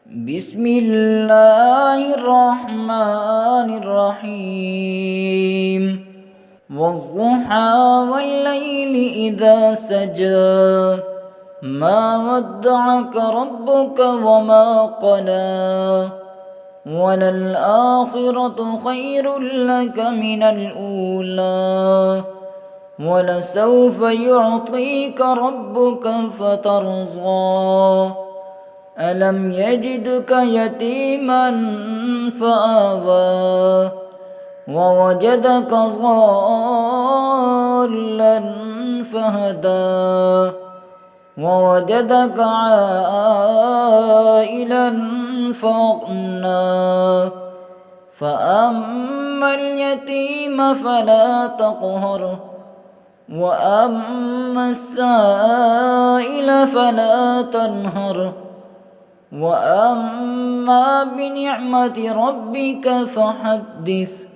بسم الله الرحمن الرحيم والضحى والليل إذا سجى ما ودعك ربك وما قلى وللآخرة خير لك من الأولى ولسوف يعطيك ربك فترضى ألم يجدك يتيما فآوى ووجدك ضالا فهدى ووجدك عائلا فأغنى فأما اليتيم فلا تقهر وأما السائل فلا تنهر وأما بنعمة ربك فحدث